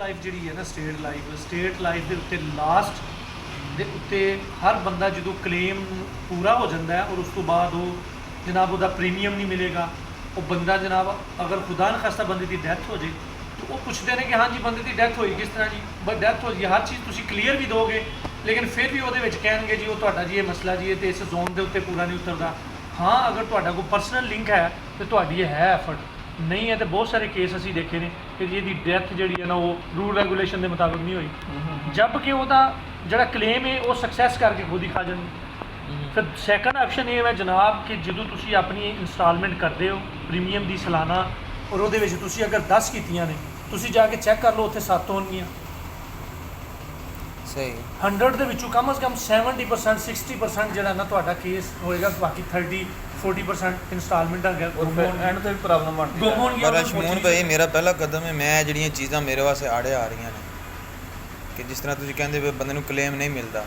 Life ਜਿਹੜੀ ਹੈ ਨਾ ਸਟੇਟ ਲਾਈਫ ਦੇ ਉੱਤੇ ਲਾਸਟ ਦੇ ਉੱਤੇ ਹਰ ਬੰਦਾ ਜਦੋਂ ਕਲੇਮ ਪੂਰਾ ਹੋ ਜਾਂਦਾ ਹੈ ਔਰ ਉਸ ਤੋਂ ਬਾਅਦ ਉਹ ਜਨਾਬ ਉਹਦਾ ਪ੍ਰੀਮੀਅਮ ਨਹੀਂ ਮਿਲੇਗਾ, ਉਹ ਬੰਦਾ ਜਨਾਬ ਅਗਰ ਖੁਦਾ ਨਾ ਖਾਸਤਾ ਬੰਦੇ ਦੀ ਡੈਥ ਹੋ ਜੇ ਤਾਂ ਉਹ ਪੁੱਛਦੇ ਨੇ ਕਿ ਹਾਂਜੀ ਬੰਦੇ ਦੀ ਡੈਥ ਹੋਈ ਕਿਸ ਤਰ੍ਹਾਂ ਜੀ, ਬਸ ਡੈਥ ਹੋ ਜੀ ਹਰ ਚੀਜ਼ ਤੁਸੀਂ ਕਲੀਅਰ ਵੀ ਦੋਗੇ ਲੇਕਿਨ ਫਿਰ ਵੀ ਉਹਦੇ ਵਿੱਚ ਕਹਿਣਗੇ ਜੀ ਉਹ ਤੁਹਾਡਾ ਜੀ ਇਹ ਮਸਲਾ ਜੀ ਇਹ ਤੇ ਇਸ ਜ਼ੋਨ ਦੇ ਉੱਤੇ ਪੂਰਾ ਨਹੀਂ ਉਤਰਦਾ। ਹਾਂ ਅਗਰ ਤੁਹਾਡਾ ਕੋਈ ਪਰਸਨਲ ਲਿੰਕ ਹੈ ਤੇ ਤੁਹਾਡੀ ਇਹ ਹੈ ਐਫਰਟ, ਨਹੀਂ ਹੈ ਤੇ ਬਹੁਤ ਸਾਰੇ ਕੇਸ ਅਸੀਂ ਦੇਖੇ ਨੇ ਕਿ ਜੀ ਇਹਦੀ ਡੈਥ ਜਿਹੜੀ ਹੈ ਨਾ ਉਹ ਰੂਲ ਰੈਗੂਲੇਸ਼ਨ ਦੇ ਮੁਤਾਬਕ ਨਹੀਂ ਹੋਈ, ਜਦ ਕਿ ਉਹਦਾ ਜਿਹੜਾ ਕਲੇਮ ਹੈ ਉਹ ਸਕਸੈਸ ਕਰਕੇ ਖੁਦ ਹੀ ਖਾ ਜਾਂਦੀ। ਫਿਰ ਸੈਕੰਡ ਆਪਸ਼ਨ ਇਹ ਹੈ ਜਨਾਬ ਕਿ ਜਦੋਂ ਤੁਸੀਂ ਆਪਣੀ ਇੰਸਟਾਲਮੈਂਟ ਕਰਦੇ ਹੋ ਪ੍ਰੀਮੀਅਮ ਦੀ ਸਾਲਾਨਾ ਔਰ ਉਹਦੇ ਵਿੱਚ ਤੁਸੀਂ ਅਗਰ 10 ਕੀਤੀਆਂ ਨੇ ਤੁਸੀਂ ਜਾ ਕੇ ਚੈੱਕ ਕਰ ਲਓ ਉੱਥੇ 7 ਹੋਣਗੀਆਂ। ਸਹੀ 100 ਦੇ ਵਿੱਚੋਂ ਕਮ ਸੇ ਕਮ 70% 60% ਜਿਹੜਾ ਨਾ ਤੁਹਾਡਾ ਕੇਸ ਹੋਏਗਾ, ਬਾਕੀ 30-40% ਇੰਸਟਾਲਮੈਂਟ ਆ ਗਿਆ ਐਂਡ ਤੇ ਵੀ ਪ੍ਰੋਬਲਮ ਬਣਦੀ ਗੁੰਮ ਹੋਣਗੀਆਂ। ਪਰ ਅਸ਼ਮੂਨ ਭਾਈ ਮੇਰਾ ਪਹਿਲਾ ਕਦਮ ਹੈ, ਮੈਂ ਜਿਹੜੀਆਂ ਚੀਜ਼ਾਂ ਮੇਰੇ ਵਾਸਤੇ ਆੜੇ ਆ ਰਹੀਆਂ ਨੇ ਕਿ ਜਿਸ ਤਰ੍ਹਾਂ ਤੁਸੀਂ ਕਹਿੰਦੇ ਵੀ ਬੰਦੇ ਨੂੰ ਕਲੇਮ ਨਹੀਂ ਮਿਲਦਾ,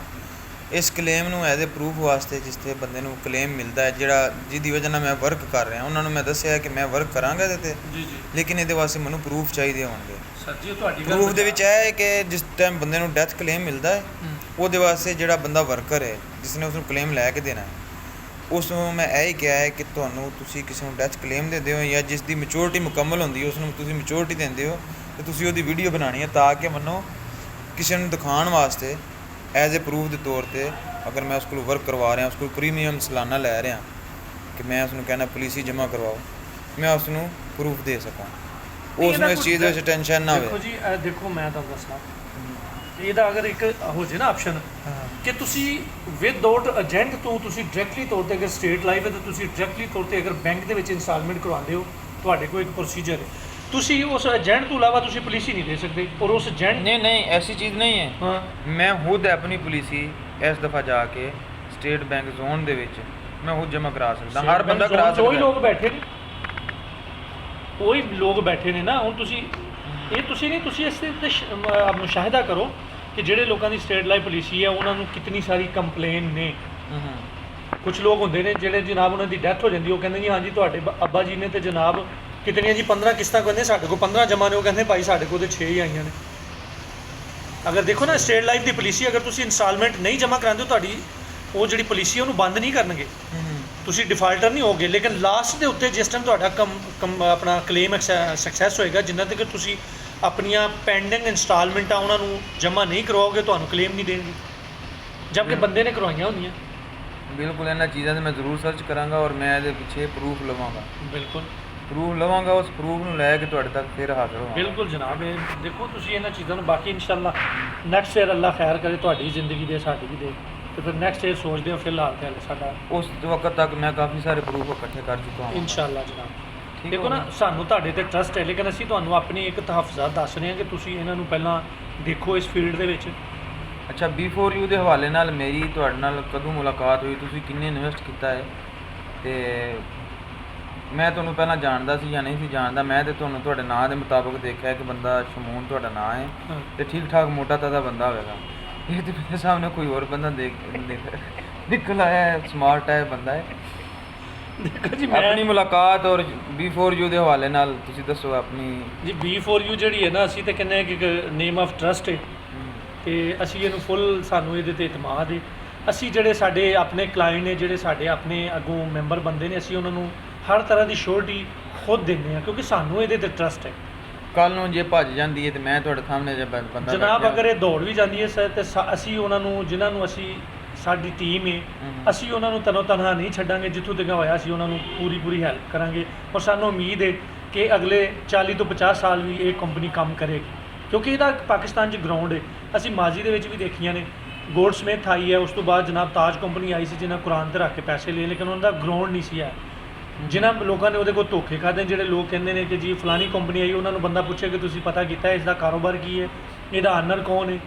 ਇਸ ਕਲੇਮ ਨੂੰ ਐਜ਼ ਏ ਪ੍ਰੂਫ ਵਾਸਤੇ ਜਿਸ 'ਤੇ ਬੰਦੇ ਨੂੰ ਕਲੇਮ ਮਿਲਦਾ ਹੈ ਜਿਹੜਾ ਜਿਹਦੀ ਵਜ੍ਹਾ ਨਾਲ ਮੈਂ ਵਰਕ ਕਰ ਰਿਹਾ ਉਹਨਾਂ ਨੂੰ ਮੈਂ ਦੱਸਿਆ ਕਿ ਮੈਂ ਵਰਕ ਕਰਾਂਗਾ ਇਹਦੇ 'ਤੇ ਜੀ ਲੇਕਿਨ ਇਹਦੇ ਵਾਸਤੇ ਮੈਨੂੰ ਪ੍ਰੂਫ ਚਾਹੀਦੇ ਹੋਣਗੇ। ਸਰ ਜੀ ਤੁਹਾਡੀ ਗੱਲ ਪ੍ਰੂਫ ਦੇ ਵਿੱਚ ਇਹ ਹੈ ਕਿ ਜਿਸ ਟਾਈਮ ਬੰਦੇ ਨੂੰ ਡੈਥ ਕਲੇਮ ਮਿਲਦਾ ਹੈ ਉਹਦੇ ਵਾਸਤੇ ਜਿਹੜਾ ਬੰਦਾ ਵਰਕਰ ਹੈ ਜਿਸ ਨੇ ਉਸ ਨੂੰ ਕਲੇਮ ਲੈ ਕੇ ਦੇਣਾ ਹੈ ਉਸ ਨੂੰ ਮੈਂ ਇਹ ਹੀ ਕਿਹਾ ਹੈ ਕਿ ਤੁਹਾਨੂੰ ਤੁਸੀਂ ਕਿਸੇ ਨੂੰ ਡੈਥ ਕਲੇਮ ਦਿੰਦੇ ਹੋ ਜਾਂ ਜਿਸ ਦੀ ਮੈਚੁਰਿਟੀ ਮੁਕੰਮਲ ਹੁੰਦੀ ਹੈ ਉਸ ਨੂੰ ਤੁਸੀਂ ਮੈਚੁਰਿਟੀ ਦਿੰਦੇ ਹੋ ਤੇ ਤੁਸੀਂ ਉਹਦੀ ਵੀਡੀਓ ਬਣਾਉਣੀ ਹੈ ਤਾਂ ਕਿ ਮੈਨੂੰ ਕਿਸੇ ਨੂੰ ਦਿਖਾਉਣ ਵਾਸਤੇ ਐਜ਼ ਏ ਪ੍ਰੂਫ ਦੇ ਤੌਰ 'ਤੇ ਅਗਰ ਮੈਂ ਉਸ ਕੋਲ ਵਰਕ ਕਰਵਾ ਰਿਹਾ ਉਸ ਕੋਲ ਪ੍ਰੀਮੀਅਮ ਸਾਲਾਨਾ ਲੈ ਰਿਹਾ ਕਿ ਮੈਂ ਉਸ ਨੂੰ ਕਹਿਣਾ ਪੁਲਿਸ ਹੀ ਜਮ੍ਹਾਂ ਕਰਵਾਓ, ਮੈਂ ਉਸ ਨੂੰ ਪ੍ਰੂਫ ਦੇ ਸਕਾਂ, ਉਸ ਨੂੰ ਇਸ ਚੀਜ਼ ਦੇ ਵਿੱਚ ਟੈਨਸ਼ਨ ਨਾ ਹੋਵੇ। ਦੇਖੋ ਜੀ ਦੇਖੋ ਮੈਂ ਤੁਹਾਨੂੰ ਦੱਸਣਾ ਇਹਦਾ ਅਗਰ ਇੱਕ ਹੋ ਜੇ ਨਾ ਆਪਸ਼ਨ ਕਿ ਤੁਸੀਂ ਵਿਦਆਊਟ ਏਜੰਟ ਤੋਂ ਤੁਸੀਂ ਡਾਇਰੈਕਟਲੀ ਤੌਰ ਤੇ ਅਗਰ ਸਟੇਟ ਲਾਈਫ ਹੈ ਤਾਂ ਤੁਸੀਂ ਡਾਇਰੈਕਟਲੀ ਤੌਰ ਤੇ ਅਗਰ ਬੈਂਕ ਦੇ ਵਿੱਚ ਇੰਸਟਾਲਮੈਂਟ ਕਰਵਾਉਂਦੇ ਹੋ ਤੁਹਾਡੇ ਕੋਲ ਇੱਕ ਪ੍ਰੋਸੀਜਰ ਹੈ, ਤੁਸੀਂ ਉਸ ਏਜੰਟ ਤੋਂ ਇਲਾਵਾ ਤੁਸੀਂ ਪੁਲਿਸ ਹੀ ਨਹੀਂ ਦੇ ਸਕਦੇ ਔਰ ਉਸ ਏਜੰਟ नहीं ऐसी चीज़ नहीं है। ਹਾਂ मैं खुद अपनी पुलिसी इस दफ़ा जाके स्टेट बैंक जोन दे विच मैं खुद जमा करा सकता, हर बंदा करा सकता। ਉਹੀ ਲੋਕ ਬੈਠੇ ਨੇ ਉਹੀ ਲੋਕ ਬੈਠੇ ਨੇ ਨਾ। ਹੁਣ ਤੁਸੀਂ ਇਹ ਤੁਸੀਂ ਨਹੀਂ ਤੁਸੀਂ ਇਸ ਤੇ ਮੁਸ਼ਾਹਿਦਾ ਕਰੋ ਕਿ ਜਿਹੜੇ ਲੋਕਾਂ ਦੀ ਸਟੇਟ ਲਾਈਫ ਪੁਲਿਸੀ ਹੈ ਉਹਨਾਂ ਨੂੰ ਕਿੰਨੀ ਸਾਰੀ ਕੰਪਲੇਨ ਨੇ। ਕੁਝ ਲੋਕ ਹੁੰਦੇ ਨੇ ਜਿਹੜੇ ਜਨਾਬ ਉਹਨਾਂ ਦੀ ਡੈਥ ਹੋ ਜਾਂਦੀ ਉਹ ਕਹਿੰਦੇ ਜੀ ਹਾਂਜੀ ਤੁਹਾਡੇ ਅੱਬਾ ਜੀ ਨੇ ਤੇ ਜਨਾਬ ਕਿਤਨੀਆਂ ਜੀ 15 ਕਿਸ਼ਤਾਂ ਕਹਿੰਦੇ ਸਾਡੇ ਕੋਲ 15 ਜਮ੍ਹਾਂ ਨੇ, ਉਹ ਕਹਿੰਦੇ ਭਾਈ ਸਾਡੇ ਕੋਲ ਤੇ 6 ਹੀ ਆਈਆਂ ਨੇ। ਅਗਰ ਦੇਖੋ ਨਾ ਸਟੇਟ ਲਾਈਫ ਦੀ ਪੁਲਿਸੀ ਅਗਰ ਤੁਸੀਂ ਇੰਸਟਾਲਮੈਂਟ ਨਹੀਂ ਜਮ੍ਹਾਂ ਕਰਾਉਂਦੇ ਹੋ ਤੁਹਾਡੀ ਉਹ ਜਿਹੜੀ ਪੁਲਿਸੀ ਉਹਨੂੰ ਬੰਦ ਨਹੀਂ ਕਰਨਗੇ, ਤੁਸੀਂ ਡਿਫਾਲਟਰ ਨਹੀਂ ਹੋਗੇ, ਲੇਕਿਨ ਲਾਸਟ ਦੇ ਉੱਤੇ ਜਿਸ ਟਾਈਮ ਤੁਹਾਡਾ ਆਪਣਾ ਕਲੇਮ ਸਕਸੈਸ ਹੋਏਗਾ ਜਿੰਨਾ ਤੱਕ ਤੁਸੀਂ ਆਪਣੀਆਂ ਪੈਂਡਿੰਗ ਇੰਸਟਾਲਮੈਂਟਾਂ ਉਹਨਾਂ ਨੂੰ ਜਮ੍ਹਾਂ ਨਹੀਂ ਕਰਵਾਓਗੇ ਤੁਹਾਨੂੰ ਕਲੇਮ ਨਹੀਂ ਦੇਣਗੇ, ਜਦ ਕਿ ਬੰਦੇ ਨੇ ਕਰਵਾਈਆਂ ਹੁੰਦੀਆਂ। बिल्कुल इन्हां चीज़ां ते मैं ज़रूर सर्च करांगा और मैं ਇਹਦੇ ਪਿੱਛੇ ਪ੍ਰੂਫ ਲਵਾਂਗਾ। ਬਿਲਕੁਲ ਪ੍ਰੂਫ ਲਵਾਂਗਾ, ਉਸ ਪ੍ਰੂਫ ਨੂੰ ਲੈ ਕੇ ਤੁਹਾਡੇ ਤੱਕ ਫਿਰ ਹਾਜ਼ਰ ਹੋਵਾਂਗਾ। ਬਿਲਕੁਲ ਜਨਾਬ ਇਹ ਦੇਖੋ ਤੁਸੀਂ ਇਹਨਾਂ ਚੀਜ਼ਾਂ ਨੂੰ ਬਾਕੀ ਇਨਸ਼ਾਅੱਲਾ ਨੈਕਸਟ ਈਅਰ ਅੱਲਾ ਖੈਰ ਕਰੇ ਤੁਹਾਡੀ ਜ਼ਿੰਦਗੀ ਦੇ ਸਾਡੀ ਵੀ ਦੇ ਤੇ ਫਿਰ ਨੈਕਸਟ ਈਅਰ ਸੋਚਦੇ ਹਾਂ ਫਿਲਹਾਲ ਤੇ ਹਾਲੇ ਸਾਡਾ ਉਸ ਵਕਤ ਤੱਕ ਮੈਂ ਕਾਫੀ ਸਾਰੇ ਪ੍ਰੂਫ ਇਕੱਠੇ ਕਰ ਚੁੱਕਾ ਹਾਂ ਇਨਸ਼ਾਅੱਲਾ ਜਨਾਬ। ਠੀਕ ਦੇਖੋ ਨਾ ਸਾਨੂੰ ਤੁਹਾਡੇ ਤੇ ਟਰਸਟ ਹੈ ਲੇਕਿਨ ਅਸੀਂ ਤੁਹਾਨੂੰ ਆਪਣੀ ਇੱਕ ਤਹਫਜ਼ਾਤ ਦੱਸ ਰਹੇ ਹਾਂ ਕਿ ਤੁਸੀਂ ਇਹਨਾਂ ਨੂੰ ਪਹਿਲਾਂ ਦੇਖੋ ਇਸ ਫੀਲਡ ਦੇ ਵਿੱਚ। ਅੱਛਾ B4U ਦੇ ਹਵਾਲੇ ਨਾਲ ਮੇਰੀ ਤੁਹਾਡੇ ਨਾਲ ਕਦੋਂ ਮੁਲਾਕਾਤ ਹੋਈ, ਤੁਸੀਂ ਕਿੰਨੇ ਇਨਵੈਸਟ ਕੀਤਾ ਹੈ ਤੇ ਮੈਂ ਤੁਹਾਨੂੰ ਪਹਿਲਾਂ ਜਾਣਦਾ ਸੀ ਜਾਂ ਨਹੀਂ ਸੀ ਜਾਣਦਾ, ਮੈਂ ਤੇ ਤੁਹਾਨੂੰ ਤੁਹਾਡੇ ਨਾਂ ਦੇ ਮੁਤਾਬਕ ਦੇਖਿਆ ਕਿ ਬੰਦਾ ਸ਼ਮੂਨ ਤੁਹਾਡਾ ਨਾਂ ਹੈ ਤੇ ਠੀਕ ਠਾਕ ਮੋਟਾ ਤਾਜ਼ਾ ਬੰਦਾ ਹੋਵੇਗਾ। ਇਹ ਤੇ ਮੇਰੇ ਸਾਹਮਣੇ ਕੋਈ ਹੋਰ ਬੰਦਾ ਨਿਕਲ ਆਇਆ ਹੈ, ਸਮਾਰਟ ਹੈ ਬੰਦਾ ਹੈ। ਦੇਖੋ ਜੀ ਆਪਣੀ ਮੁਲਾਕਾਤ ਔਰ B4U ਦੇ ਹਵਾਲੇ ਨਾਲ ਤੁਸੀਂ ਦੱਸੋ ਆਪਣੀ। ਜੀ B4U ਜਿਹੜੀ ਹੈ ਨਾ ਅਸੀਂ ਤਾਂ ਕਹਿੰਦੇ ਹਾਂ ਕਿ ਇੱਕ ਨੇਮ ਆਫ ਟਰਸਟ ਹੈ ਤੇ ਅਸੀਂ ਇਹਨੂੰ ਫੁੱਲ ਸਾਨੂੰ ਇਹਦੇ 'ਤੇ ਇਤਮਾਦ ਹੈ। ਅਸੀਂ ਜਿਹੜੇ ਸਾਡੇ ਆਪਣੇ ਕਲਾਇੰਟ ਨੇ ਜਿਹੜੇ ਸਾਡੇ ਆਪਣੇ ਅੱਗੋਂ ਮੈਂਬਰ ਬੰਦੇ ਨੇ ਅਸੀਂ ਉਹਨਾਂ ਨੂੰ ਹਰ ਤਰ੍ਹਾਂ ਦੀ ਸ਼ੋਰਟੀ ਖੁਦ ਦਿੰਦੇ ਹਾਂ ਕਿਉਂਕਿ ਸਾਨੂੰ ਇਹਦੇ 'ਤੇ ਟਰਸਟ ਹੈ। ਕੱਲ ਨੂੰ ਜੇ ਭੱਜ ਜਾਂਦੀ ਹੈ ਤੇ ਮੈਂ ਤੁਹਾਡੇ ਸਾਹਮਣੇ ਜੇ ਬੰਦਾ ਜਨਾਬ ਅਗਰ ਇਹ ਦੌੜ ਵੀ ਜਾਂਦੀ ਹੈ ਸਰ ਤੇ ਅਸੀਂ ਉਹਨਾਂ ਨੂੰ ਜਿਨ੍ਹਾਂ ਨੂੰ ਅਸੀਂ ਸਾਡੀ ਟੀਮ ਹੈ ਅਸੀਂ ਉਹਨਾਂ ਨੂੰ ਤਨੋ ਤਨਹਾ ਨਹੀਂ ਛੱਡਾਂਗੇ, ਜਿੱਥੋਂ ਤੱਕ ਹੋਇਆ ਅਸੀਂ ਉਹਨਾਂ ਨੂੰ ਪੂਰੀ ਹੈਲਪ ਕਰਾਂਗੇ ਔਰ ਸਾਨੂੰ ਉਮੀਦ ਹੈ ਕਿ ਅਗਲੇ 40 ਤੋਂ 50 ਸਾਲ ਵੀ ਇਹ ਕੰਪਨੀ ਕੰਮ ਕਰੇਗੀ ਕਿਉਂਕਿ ਇਹਦਾ ਪਾਕਿਸਤਾਨ 'ਚ ਗਰਾਊਂਡ ਹੈ। ਅਸੀਂ ਮਾਜ਼ੀ ਦੇ ਵਿੱਚ ਵੀ ਦੇਖੀਆਂ ਨੇ, ਗੋਲਡ ਸਮਿਥ ਆਈ ਹੈ, ਉਸ ਤੋਂ ਬਾਅਦ ਜਨਾਬ ਤਾਜ ਕੰਪਨੀ ਆਈ ਸੀ ਜਿਹਨਾਂ ਕੁਰਾਨ 'ਤੇ ਰੱਖ ਕੇ ਪੈਸੇ ਲਏ ਲੇਕਿਨ ਉਹਨਾਂ ਦਾ ਗਰਾਊਂਡ ਨਹੀਂ ਸੀ ਹੈ। ਜਿਨ੍ਹਾਂ ਲੋਕਾਂ ਨੇ ਉਹਦੇ ਕੋਲ ਧੋਖੇ ਖਾਦੇ, ਜਿਹੜੇ ਲੋਕ ਕਹਿੰਦੇ ਨੇ ਕਿ ਜੀ ਫਲਾਨੀ ਕੰਪਨੀ ਆਈ, ਉਹਨਾਂ ਨੂੰ ਬੰਦਾ ਪੁੱਛੇ ਕਿ ਤੁਸੀਂ ਪਤਾ ਕੀਤਾ ਇਸ ਦਾ ਕਾਰੋਬਾਰ ਕੀ ਹੈ, ਇਹਦਾ ਆਨਰ ਕੌਣ ਹੈ,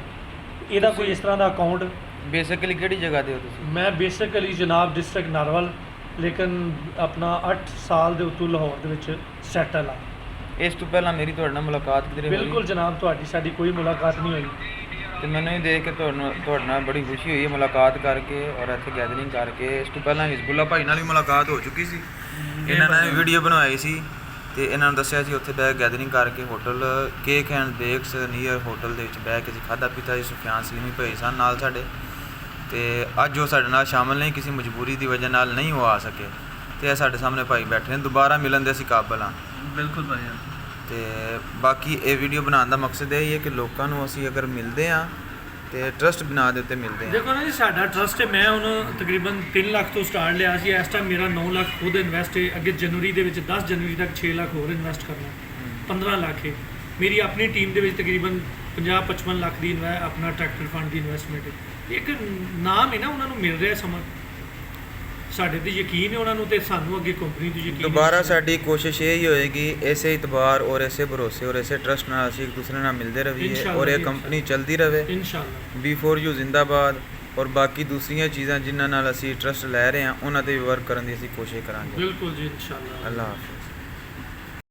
ਇਹਦਾ ਕੋਈ ਇਸ ਤਰ੍ਹਾਂ ਦਾ ਅਕਾਊਂਟ। ਬੇਸਿਕਲੀ ਕਿਹੜੀ ਜਗ੍ਹਾ ਤੇ ਹੋ ਤੁਸੀਂ? ਮੈਂ ਬੇਸਿਕਲੀ ਜਨਾਬ ਡਿਸਟ੍ਰਿਕਟ ਨਾਰਵਲ ਲੇਕਿਨ ਆਪਣਾ 8 ਸਾਲ ਦੇ ਉੱਤੋਂ ਲਾਹੌਰ ਦੇ ਵਿੱਚ ਸੈਟਲ ਆ। ਇਸ ਤੋਂ ਪਹਿਲਾਂ ਮੇਰੀ ਤੁਹਾਡੇ ਨਾਲ ਮੁਲਾਕਾਤ ਕਿਧਰੇ ਹੋਈ? ਬਿਲਕੁਲ ਜਨਾਬ ਤੁਹਾਡੀ ਸਾਡੀ ਕੋਈ ਮੁਲਾਕਾਤ ਨਹੀਂ ਹੋਈ ਤੇ ਮੈਨੂੰ ਇਹ ਦੇਖ ਕੇ ਤੁਹਾਡੇ ਨਾਲ ਬੜੀ ਖੁਸ਼ੀ ਹੋਈ ਹੈ ਮੁਲਾਕਾਤ ਕਰਕੇ ਔਰ ਇੱਥੇ ਗੈਦਰਿੰਗ ਕਰਕੇ। ਇਸ ਤੋਂ ਪਹਿਲਾਂ ਹਿਜ਼ਬੁੱਲਾ ਭਾਈ ਨਾਲ ਵੀ ਮੁਲਾਕਾਤ ਹੋ ਚੁੱਕੀ ਸੀ, ਇਹਨਾਂ ਨੇ ਵੀਡੀਓ ਬਣਵਾਈ ਸੀ ਤੇ ਇਹਨਾਂ ਨੂੰ ਦੱਸਿਆ ਸੀ ਉੱਥੇ ਬਹਿ ਗੈਦਰਿੰਗ ਕਰਕੇ hotel cake and Becks near hotel ਦੇ ਵਿੱਚ ਬਹਿ ਕੇ ਅਸੀਂ ਖਾਧਾ ਪੀਤਾ ਜੀ। ਸੁਫਿਆਨ ਸਲੀਮੀ ਭਾਈ ਸਨ ਨਾਲ ਸਾਡੇ, ਤੇ ਅੱਜ ਉਹ ਸਾਡੇ ਨਾਲ ਸ਼ਾਮਲ ਨਹੀਂ, ਕਿਸੇ ਮਜਬੂਰੀ ਦੀ ਵਜ੍ਹਾ ਨਾਲ ਨਹੀਂ ਉਹ ਆ ਸਕੇ, ਤੇ ਇਹ ਸਾਡੇ ਸਾਹਮਣੇ ਭਾਈ ਬੈਠੇ ਨੇ। ਦੁਬਾਰਾ ਮਿਲਣ ਦੇ ਅਸੀਂ ਕਾਬਲ ਹਾਂ। ਬਿਲਕੁਲ ਭਾਈ ਜਾਨ। ਤੇ ਬਾਕੀ ਇਹ ਵੀਡੀਓ ਬਣਾਉਣ ਦਾ ਮਕਸਦ ਇਹ ਹੀ ਹੈ ਕਿ ਲੋਕਾਂ ਨੂੰ ਅਸੀਂ ਅਗਰ ਮਿਲਦੇ ਹਾਂ ਤੇ ਟਰਸਟ ਬਣਾ ਦੇ ਉੱਤੇ ਮਿਲਦੇ ਹਾਂ। ਦੇਖੋ ਨਾ ਜੀ, ਸਾਡਾ ਟਰਸਟ ਹੈ, ਮੈਂ ਹੁਣ ਤਕਰੀਬਨ 3 ਲੱਖ ਤੋਂ ਸਟਾਰਟ ਲਿਆ ਸੀ। ਇਸ ਟਾਈਮ ਮੇਰਾ 9 ਲੱਖ ਖੁਦ ਇਨਵੈਸਟ ਹੈ। ਅੱਗੇ ਜਨਵਰੀ ਦੇ ਵਿੱਚ 10 ਜਨਵਰੀ ਤੱਕ 6 ਲੱਖ ਹੋਰ ਇਨਵੈਸਟ ਕਰਨਾ, 15 ਲੱਖ ਹੈ। ਮੇਰੀ ਆਪਣੀ ਟੀਮ ਦੇ ਵਿੱਚ ਤਕਰੀਬਨ 50-55 ਲੱਖ ਦੀ ਆਪਣਾ ਟਰੈਕਟਰ ਫੰਡ ਦੀ ਇਨਵੈਸਟਮੈਂਟ ਹੈ। ਇੱਕ ਨਾਮ ਹੈ ਨਾ, ਉਹਨਾਂ ਨੂੰ ਮਿਲ ਰਿਹਾ ਸਮਾਂ, ਸਾਡੇ ਤੇ ਯਕੀਨ ਹੈ ਉਹਨਾਂ ਨੂੰ, ਤੇ ਸਾਨੂੰ ਅੱਗੇ ਕੰਪਨੀ ਤੇ ਯਕੀਨ ਹੈ। ਦੁਬਾਰਾ ਸਾਡੀ ਕੋਸ਼ਿਸ਼ ਇਹ ਹੀ ਹੋਏਗੀ ਇਸੇ ਇਤਬਾਰ ਔਰ ਇਸੇ ਭਰੋਸੇ ਔਰ ਇਸੇ ਟਰਸਟ ਨਾਲ ਅਸੀਂ ਇੱਕ ਦੂਸਰੇ ਨਾਲ ਮਿਲਦੇ ਰਹੀਏ इंशाल्लाह ਔਰ ਇਹ जी, ਕੰਪਨੀ ਚੱਲਦੀ ਰਹੇ। इंशाल्लाह। B4U ਜ਼ਿੰਦਾਬਾਦ। ਔਰ ਬਾਕੀ ਦੂਸਰੀਆਂ ਚੀਜ਼ਾਂ ਜਿਨ੍ਹਾਂ ਨਾਲ ਅਸੀਂ ਟਰਸਟ ਲੈ ਰਹੇ ਹਾਂ ਉਹਨਾਂ ਤੇ ਵੀ ਵਰਕ ਕਰਨ ਦੀ ਅਸੀਂ ਕੋਸ਼ਿਸ਼ ਕਰਾਂਗੇ। बिल्कुल जी, इंशाल्लाह। ਅੱਲਾਹ ਹਾਫਿਜ਼।